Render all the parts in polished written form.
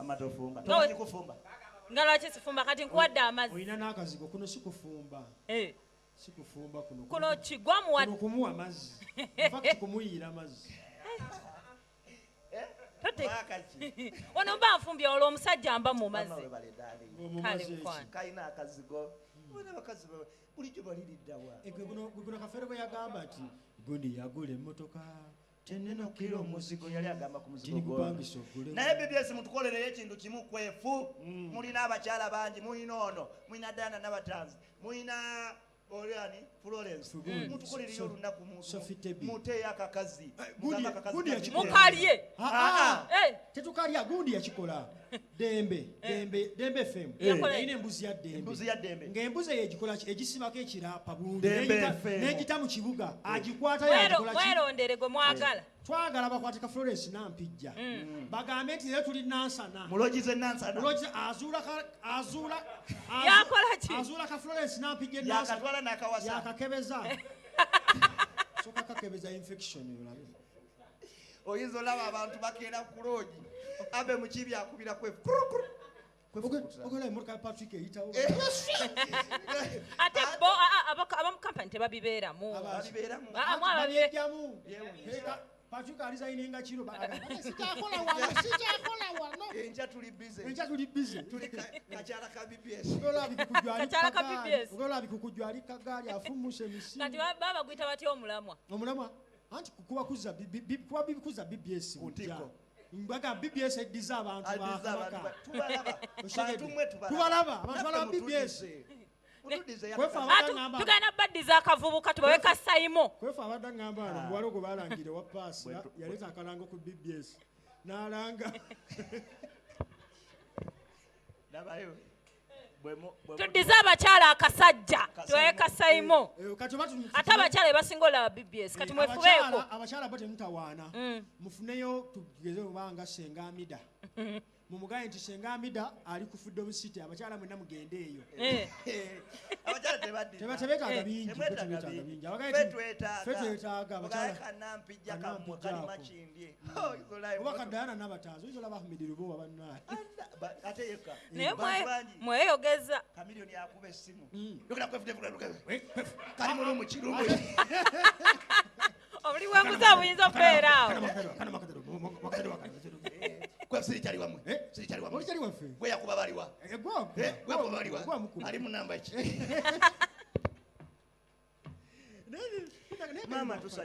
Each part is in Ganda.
amatofumba tomanyi kufumba nga lwaki sifumba kati nkuwadde amazzi olina n'akazigo kuno sikufumba sikufumba kuno kigwa muwadde kumuwa amazzi infact kumuyiira amazzi wano mba nfumbye olwo omusajja mba mu mazzi kalina akazigo bakazi bulijjo baliriddawa guno kafere bwe yagamba nti gundi yagula emmotoka tenenokira omuzigo yali agamba ku muzigo naye BBS mutukolereyo ekintu kimu kwefu mulina abakyala bangi mulina ono mulina Dana n'abatanzi mulina Oriani Florence mutukolereyo olunaku muteeyo akakazi mukalye tetukalya gundi yakikola dembe fm yalina embuzi ya dembe ng'embuzi eyo egikola egisibako ekirapa bulungi n'egita mu kibuga agikwata mwerondere gwe mwagala twagala bakwateka Florence nampijja bagambe nti leero tuli nansana mulogize nansana azuula yakola ki azuula ka Florence nampijja yakatwala nakawasa yakakebeza soka kakebeza infection yolabe oyinza olaba abantu bakeera ku loogi abe mu kibi akubira kwefu okola emotoka Patrick eyitawo ate bo abamu kampani tebabibeeramu babyejamu Patrick alizayininga kiro sijakola wano enja tuli busy tuli kakyala ka BBS okola bikukujwali kagali afumuse misi kati baba gwita batya omulamwa anti kuba bikuza BBS utiko mbaga BBS ediza abantu bakabaka tubalaba abantu balaba BBS tugenda baddiza akavubuka tubaweka sayimo kwefa abadda ngamba ana muwala ogwo balangire wa paasi yaleta akalango ku BBS n'alanga tuddiza abakyala akasajja tubaweka sayimo ate abakyala ebasinga olaba BBS kati mwefubeeko abakyala bo temutawaana mufuneyo tugeze obanga Senga Amida mumugaye nti Senga Amida ali ku Freedom City abakyala mwenna mugende eyo abakyala tebaddiza tebetaaga bingi fetwetaaga abakyala kanampijja kamwe kali makindye obaka Dana n'abatanzi oyinza olaba Ahmed Lubo abannaye ate yekka naye mweyogeza kamiliyoni yakuba essimu yogera kali muno mu kirumu obuli bwenguzi obuyinza okubeeraawo sirikyali wamwe gwe yakuba baliwa ali mu namba ki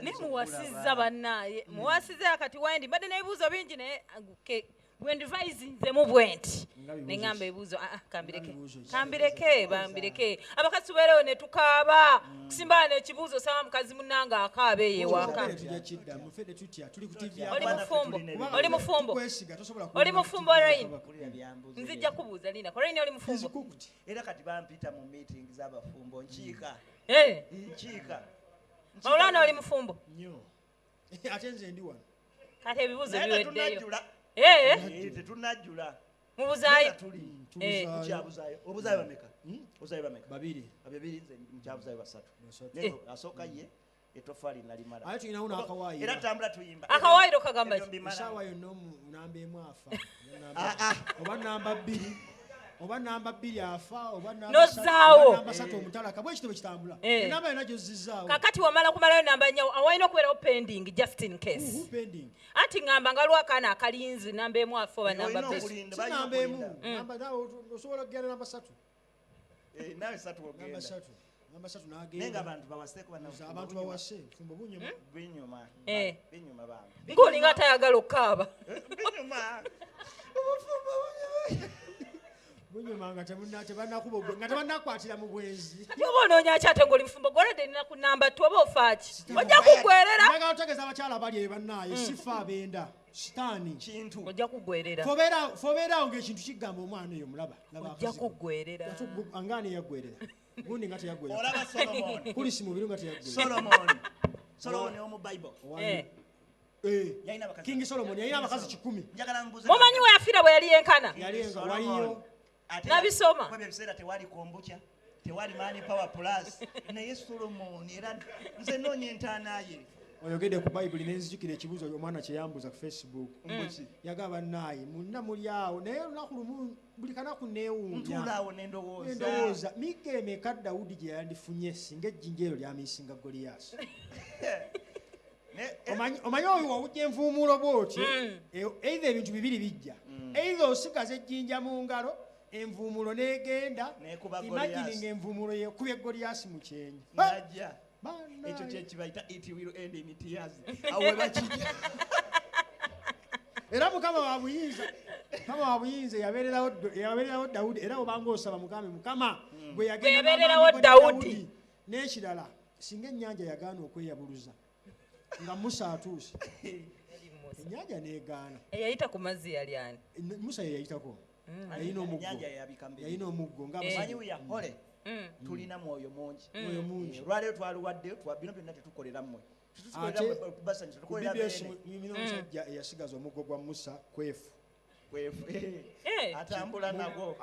naye muwasizza bannaaye muwasizza akati wandi mbadde n'ebibuuzo bingi naye bwendivayizinzemu bwenti neŋŋamba ebibuuzo bambireke abakazi tubeerewo ne tukaaba kusimba n'ekibuuzo saba mukazi munnange akaaba eyo ewaka oli mufumbo Rain nzijja kubuuza Lina Rain oli mufumbo era kati bampita mu meeting z'abafumbo nkiika Maulana oli mufumbo nnyo ate nze ndi wano kati ebibuuzo biweddeyo tetunajjula mubuzaayo obuzaayo bameka babiri nkyabuzaayo basatu asooka ye etofaali nalimala aye tulinawo n'akawaayiro era tambula tuyimba akawaayiro kagamba ki esaawa yonna namba emu afa oba namba bbiri afa oba nozaawo 3 omutalaka bwe kitebe kitambula enamba yonna gyozizaawo kakati wamala kumalayo namba nnya awalina okubeerawo pending just in case pending anti ngamba nga lwakaana akalinzi namba emu afa oba namba bbiri namba emu namba nawe osobola okugenda namba 3 nawe 3 ogenda namba 3 n'agenda nenga abantu bawaseeko abantu bawase fumbo binyuma bantu ng'olinga atayagala okukaaba binyuma bunyuma nga tebannakwatira mu bwenzi yoba onoonya ki ate ng'oli mufumbo gwaladde nina ku namba 2 oba ofaaki ojja kuggwerera njagala otegeeza abakyala abali eyo bannaye sifa abenda sitaani kintu ojja kuggwerera fobeeraawo ng'ekintu kigamba omwana eyo mulaba ojja kuggwerera angaani yaggwerera gundi nga teyaggwerera olaba Solomon kulisi mubiri nga teyaggwerera Solomon omu Bible King Solomon yalina abakazi 10 mumanyi we yafiira bwe yali yenkana yalinga waliyo nabisoma kwebyo ebiseera tewali kombucha tewali Money Power Plus naye Solomon era nze noonya entaana ye oyogedde ku bayibuli nenzijukira ekibuuzo omwana kyeyambuuza ku Facebook yagamba naye munna muli awo naye olunaku lumu buli kanaku neewuunyantulaawo nendowooza migga emeka Dawudi gye yandifunye singa ejjinja eryo lyamiisinga Goliyaasi. omanyi oyo wawujja envuumuulo bw'oti eitha ebintu bibiri bijja eitha osigaza ejjinja mu ngalo envuumuulo n'egenda imagini ng'envuumuulo yekubye Goliyaasi mu kyenyi ekyo kyekibayita it will end in tears awe bakijja era mukama wa buyinza yabeererawo Dawudi era obanga osaba mugambe mukama bwe yabeererawo Dawudi n'ekirala singa ennyanja yagaana okweyabuluza nga Musa atuuse ennyanja n'egaana eyayita ku mazzi yali ani Musa yeyayitako yalina omuggo ngayahole tulina mwoyo mungi olwaleero twaluwadde bino byonna tetukolera mmwe BBS omusajja eyasigaza omuggo gwa Musa kwefu atambula nagwo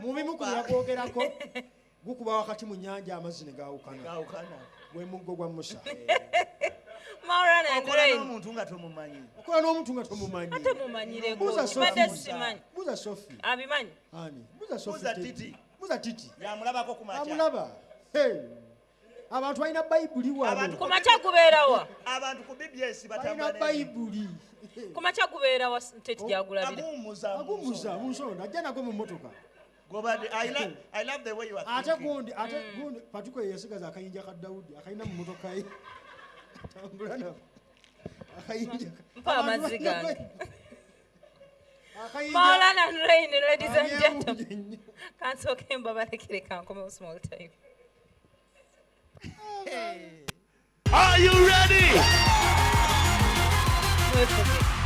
mu bimu ku byagwogerako gukuba wakati mu nnyanja amazzi ne gaawukana gwe muggo gwa Musa. okola n'omuntu nga tomumanyi buuza Sophie abimanyi buuza Titi yamulabako ku makya amulaba abantu balina bayibuli wano ku makya gubeerawa abantu ku BBS balina bayibuli ku makya gubeerawa Titi gyagulabira agumuza mu nsonda ajja nago mu mmotoka I love the way you are ate gundi Patuko yasigaza akayinja ka Dawudi akayina mu mmotoka ye tambula nako akayinja mpa amazzi gange Maulana and Rain, ladies and gentlemen. Kansooke mbabalekere kankomewo small time. Are you ready? Wait for me.